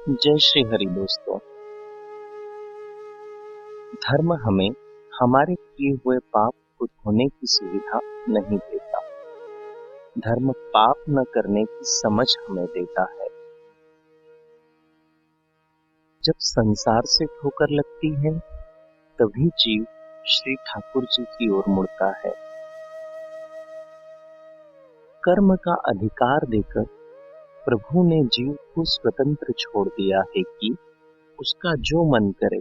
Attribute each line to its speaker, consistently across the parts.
Speaker 1: जय श्री हरि दोस्तों। धर्म हमें हमारे किए हुए पाप को धोने की सुविधा नहीं देता। धर्म पाप न करने की समझ हमें देता है। जब संसार से ठोकर लगती है तभी जीव श्री ठाकुर जी की ओर मुड़ता है। कर्म का अधिकार देकर प्रभु ने जीव को स्वतंत्र छोड़ दिया है कि उसका जो मन करे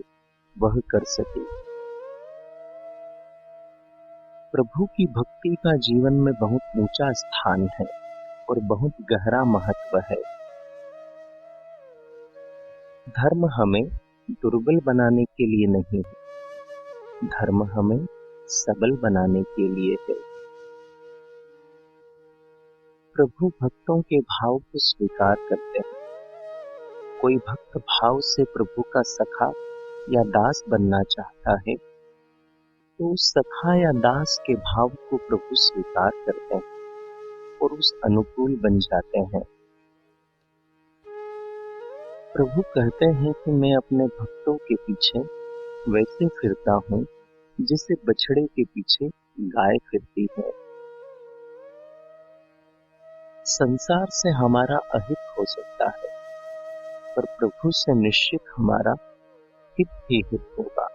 Speaker 1: वह कर सके। प्रभु की भक्ति का जीवन में बहुत ऊंचा स्थान है और बहुत गहरा महत्व है। धर्म हमें दुर्बल बनाने के लिए नहीं है, धर्म हमें सबल बनाने के लिए है। प्रभु भक्तों के भाव को स्वीकार करते हैं। कोई भक्त भाव से प्रभु का सखा या दास बनना चाहता है तो उस सखा या दास के भाव को प्रभु स्वीकार करते हैं और उस अनुकूल बन जाते हैं। प्रभु कहते हैं कि मैं अपने भक्तों के पीछे वैसे फिरता हूं जैसे बछड़े के पीछे गाय फिरती है। संसार से हमारा अहित हो सकता है पर प्रभु से निश्चित हमारा हित ही हित होगा।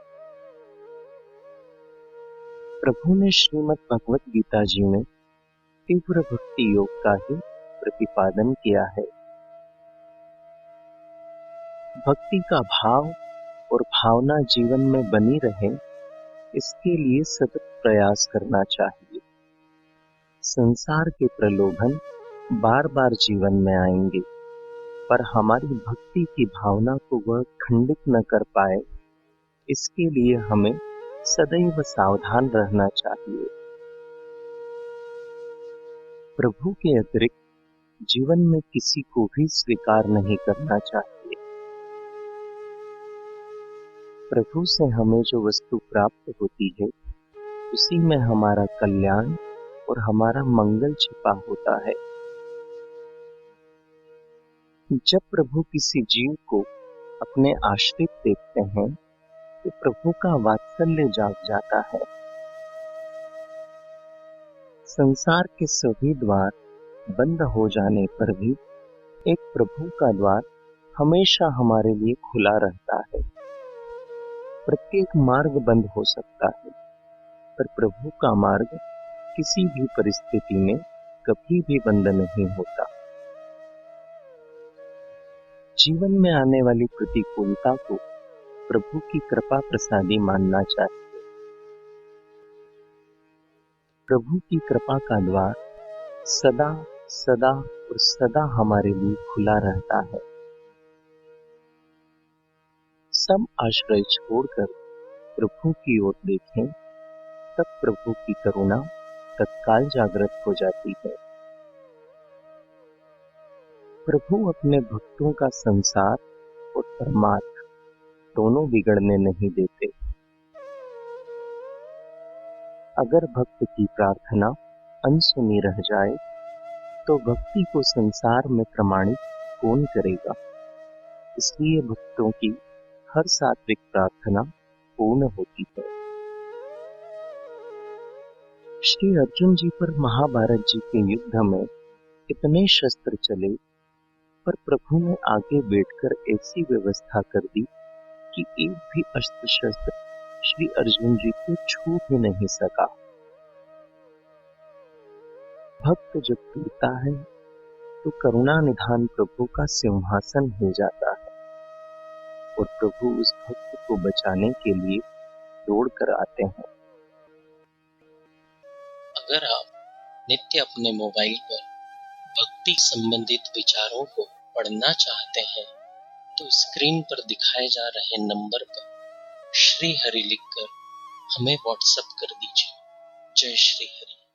Speaker 1: प्रभु ने श्रीमद् भगवत गीता जी में तीव्र भक्ति योग का ही प्रतिपादन किया है। भक्ति का भाव और भावना जीवन में बनी रहे इसके लिए सतत प्रयास करना चाहिए। संसार के प्रलोभन बार बार जीवन में आएंगे पर हमारी भक्ति की भावना को वह खंडित न कर पाए इसके लिए हमें सदैव सावधान रहना चाहिए। प्रभु के अतिरिक्त जीवन में किसी को भी स्वीकार नहीं करना चाहिए। प्रभु से हमें जो वस्तु प्राप्त होती है उसी में हमारा कल्याण और हमारा मंगल छिपा होता है। जब प्रभु किसी जीव को अपने आश्रित देखते हैं तो प्रभु का वात्सल्य जाग जाता है। संसार के सभी द्वार बंद हो जाने पर भी एक प्रभु का द्वार हमेशा हमारे लिए खुला रहता है। प्रत्येक मार्ग बंद हो सकता है पर प्रभु का मार्ग किसी भी परिस्थिति में कभी भी बंद नहीं होता। जीवन में आने वाली प्रतिकूलता को प्रभु की कृपा प्रसादी मानना चाहिए। प्रभु की कृपा का द्वार सदा सदा और सदा हमारे लिए खुला रहता है। सब आश्रय छोड़कर प्रभु की ओर देखें तब प्रभु की करुणा तत्काल जागृत हो जाती है। प्रभु अपने भक्तों का संसार और परमार्थ दोनों बिगड़ने नहीं देते। अगर भक्त की प्रार्थना अनसुनी रह जाए तो भक्ति को संसार में प्रमाणित कौन करेगा। इसलिए भक्तों की हर सात्विक प्रार्थना पूर्ण होती है। श्री अर्जुन जी पर महाभारत जी के युद्ध में इतने शस्त्र चले पर प्रभु ने आगे बैठकर ऐसी व्यवस्था कर दी कि एक भी अस्त्र शस्त्र श्री अर्जुन जी को छू भी नहीं सका। भक्त जब टूटता है तो करुणा निधान प्रभु का सिंहासन हो जाता है और प्रभु उस भक्त को बचाने के लिए दौड़ कर आते हैं।
Speaker 2: अगर आप नित्य अपने मोबाइल पर भक्ति संबंधित विचारों को पढ़ना चाहते हैं तो स्क्रीन पर दिखाए जा रहे नंबर पर श्री हरि लिखकर हमें व्हाट्सएप कर दीजिए। जय श्री हरि।